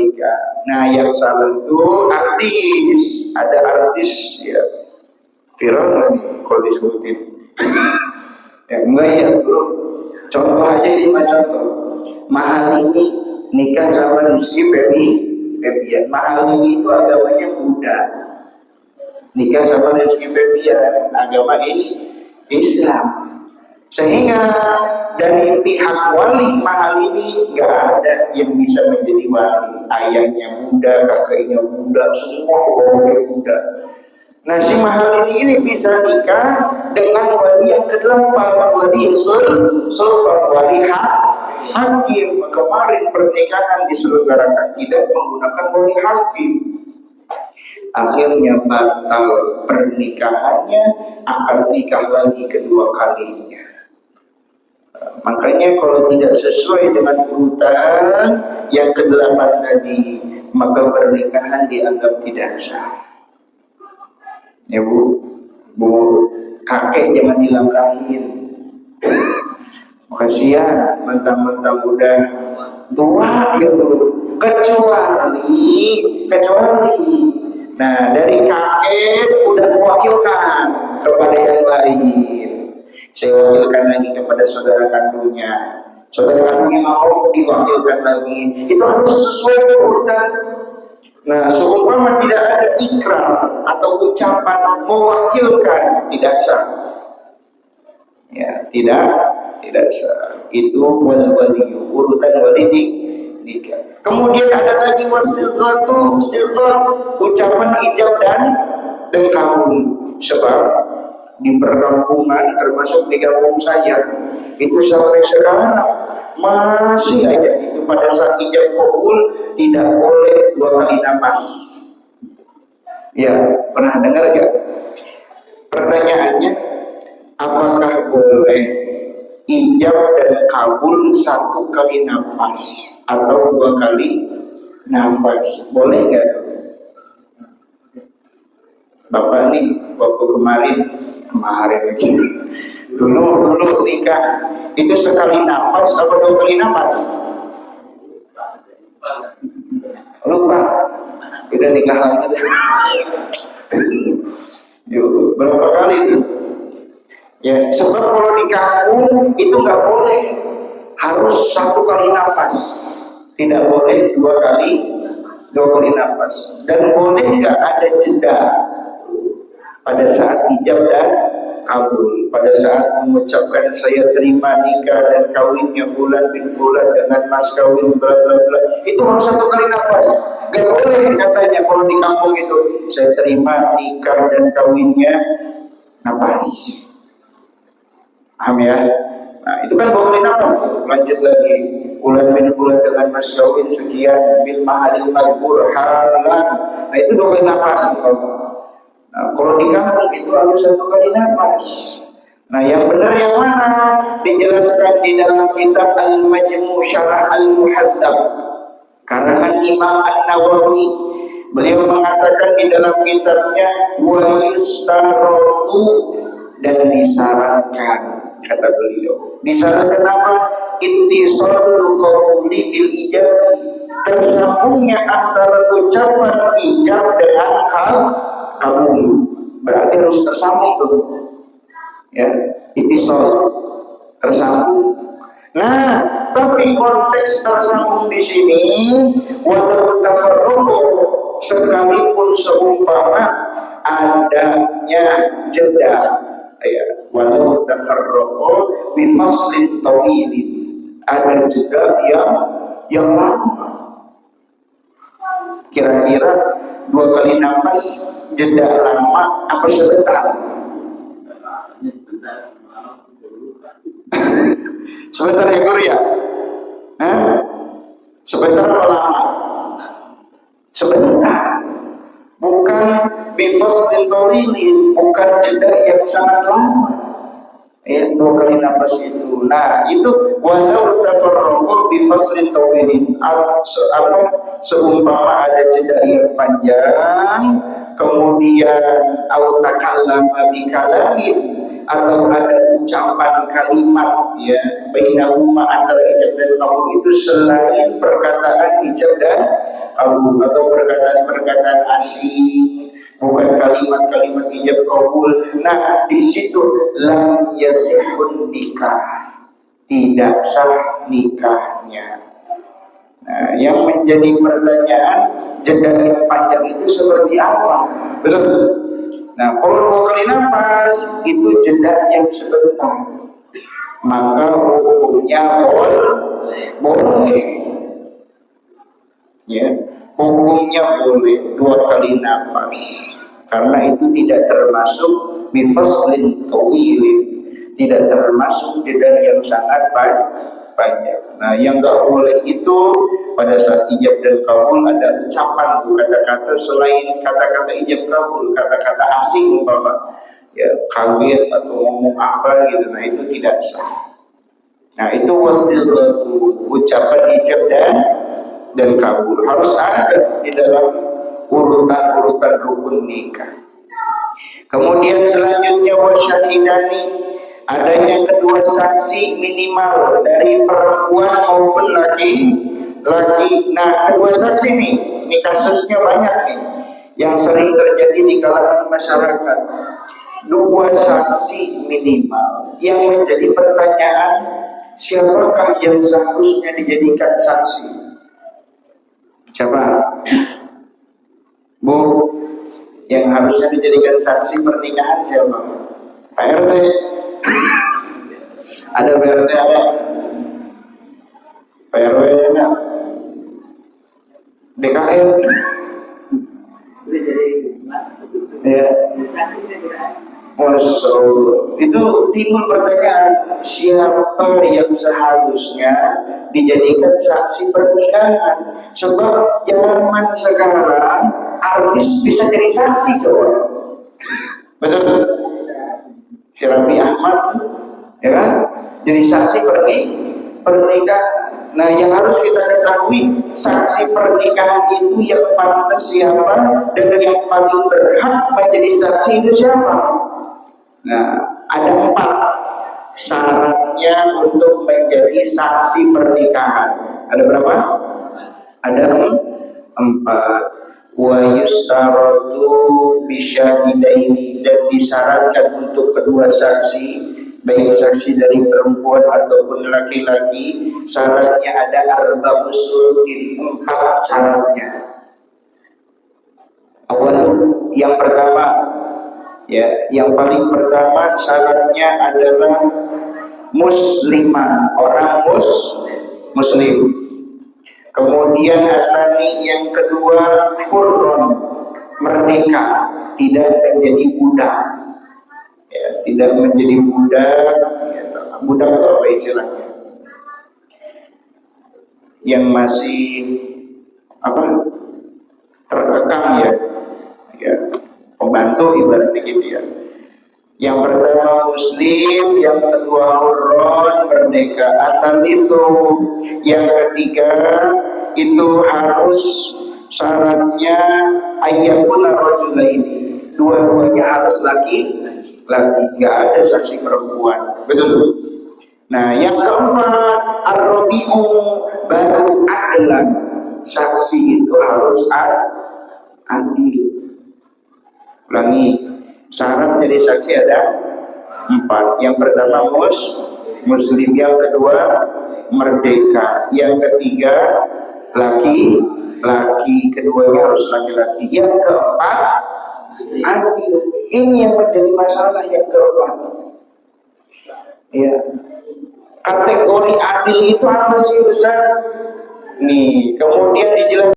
menikah. Nah, yang salah itu artis. Ada artis ya viral nggak nih kalau disebutin? Ya enggak ya bro. Contoh aja ini contoh. Mahal ini nikah sama Rizky Febian. Mahal ini itu agamanya Buddha. Nikah sama Rizky Febian, agama Islam. Sehingga dari pihak wali Mahal ini nggak ada yang bisa menjadi wali. Ayahnya Buddha, kakaknya Buddha, semua keluarga Buddha. Nah, si Mahal ini bisa nikah dengan wali yang ke-8, wali sultan, wali hakim. Kemarin pernikahan diselenggarakan tidak menggunakan wali hakim. Akhirnya batal pernikahannya, akan nikah lagi kedua kalinya. Makanya kalau tidak sesuai dengan urutan yang ke-8 tadi, maka pernikahan dianggap tidak sah. Ya bu, kakek jangan dilangkahin. Kasihan, mentang-mentang udah tua gitu. Kecuali. Nah, dari kakek udah mewakilkan kepada yang lain. Saya wakilkan lagi kepada saudara kandungnya. Saudara kandungnya mau diwakilkan lagi. Itu harus sesuai urutan. Nah, seumpama tidak ada ikrar atau ucapan mewakilkan, tidak sah. Ya, tidak sah. Itu wali, urutan wali nikah. Kemudian ada lagi wasilatu, ucapan ijab dan kabul. Sebab di perkampungan, termasuk di kampung saya, itu sampai sekarang masih aja itu pada saat ijab kabul tidak boleh 2 kali nafas. Ya, pernah dengar gak? Pertanyaannya, apakah boleh ijab dan kabul 1 kali nafas atau 2 kali nafas? Boleh gak? Bapak nih waktu kemarin dulu nikah itu sekali nafas atau 2 kali nafas? Lupa. Udah nikah lagi. Yuk, berapa kali itu? Ya, sebab kalau di kampung itu nggak boleh, harus 1 kali nafas, tidak boleh 2 kali nafas, dan boleh nggak ada jeda pada saat ijab dan kabul, pada saat mengucapkan saya terima nikah dan kawinnya Fulan bin Fulan dengan mas kawin bla bla bla, itu harus 1 kali nafas. Gak boleh katanya kalau di kampung itu saya terima nikah dan kawinnya nafas. Paham ya? Nah, itu kan 2 kali nafas. Lanjut lagi, Fulan bin Fulan dengan mas kawin sekian bil mahalil madhkur halan. Nah, itu 2 kali nafas. Nah, kalau di kampung itu harus 1 kali nafas. Nah, yang benar yang mana? Dijelaskan di dalam kitab Al-Majmu' Syarah Al-Muhaddab karangan Imam An-Nawawi. Beliau mengatakan di dalam kitabnya wa yustaratu, dan disarankan, kata beliau. Disarankan apa? Ittisalul qawli bil ijab, tersambungnya antara ucapan ijab dengan kabul. Berarti harus tersambung tuh. Ya, ittisal, tersambung. Nah, tapi konteks tersambung di sini walau tafarruqu, sekalipun seumpama adanya jeda, ya, walau tafarruqu bi faslin tawilin, ada jeda yang lama. Kira-kira 2 kali nafas jeda lama apa sebentar? Sebentar ya guru ya? Sebentar apa lama? Sebentar. Bukan bifaslin tawilin, bukan jeda yang sangat lama. Ya, 2 kali nafas itu. Nah, itu walau tafarruqu bifaslin tawilin, seumpama ada jeda yang panjang, kemudian au takallama bi kalamin, atau ada ucapan kalimat ya bainahuma antara ijab dan qabul itu selain perkataan ijab dan qabul atau perkataan-perkataan asing, bukan kalimat-kalimat ijab qabul. Nah, di situ lam yasihun nikah, tidak sah nikahnya. Nah, yang menjadi pertanyaan, jeda yang panjang itu seperti apa? Betul. Nah, kalau 2 kali nafas itu jeda yang sebentar, maka hukumnya boleh. Ya, hukumnya boleh 2 kali nafas, karena itu tidak termasuk bifaslin tawilin, tidak termasuk jeda yang sangat panjang. Nah, yang nggak boleh itu pada saat ijab dan kabul ada ucapan kata-kata selain kata-kata ijab kabul, kata-kata asing umpama ya kaget atau ngomong apa gitu. Nah, itu tidak sah. Nah, itu wasilatu, ucapan ijab dan kabul harus ada di dalam urutan-urutan rukun nikah. Kemudian selanjutnya wasyahidani, adanya kedua saksi minimal dari perempuan maupun laki. Nah, kedua saksi nih, ini kasusnya banyak nih yang sering terjadi di kalangan masyarakat. 2 saksi minimal, yang menjadi pertanyaan, siapakah yang seharusnya dijadikan saksi? Siapa? Bu, yang harusnya dijadikan saksi pernikahan siapa? Pak RT. Ada PRT, ada PRW, ada DKM. Ya. Masya Allah. Itu timbul pertanyaan, siapa yang seharusnya dijadikan saksi pernikahan? Sebab zaman sekarang artis bisa jadi saksi coba. Betul? Si Raffi Ahmad, ya kan? Jadi saksi pernikahan. Nah, yang harus kita ketahui, saksi pernikahan itu yang pantas siapa dan yang paling berhak menjadi saksi itu siapa? Nah, ada 4 syaratnya untuk menjadi saksi pernikahan. Ada berapa? Ada 4. Wa yustaratu bisyahidaini, dan disyaratkan untuk kedua saksi, baik saksi dari perempuan ataupun laki-laki, syaratnya ada 4 usulin, 4 syaratnya. Awal, yang pertama ya, yang paling pertama syaratnya adalah musliman, orang muslim. Kemudian asani, yang kedua hurron, merdeka, tidak menjadi budak. Ya, tidak menjadi budak. Ya, budak itu apa istilahnya? Yang masih apa? Terkekang ya. Ya, pembantu ibaratnya gitu ya. Yang pertama muslim, yang kedua hurron, merdeka. Asal itu, yang ketiga itu harus syaratnya ayyakuna rajulaini, dua-duanya harus laki, nggak ada saksi perempuan. Betul. Nah, yang keempat ar-rabi'u, baru adlan, saksi itu harus adil. Ulangi, syarat jadi saksi ada 4. Yang pertama muslim, yang kedua merdeka, yang ketiga laki, keduanya harus laki-laki, yang keempat adil. Ini yang menjadi masalah yang keempat. Ya, kategori adil itu apa sih Ustaz? Nih, kemudian dijelaskan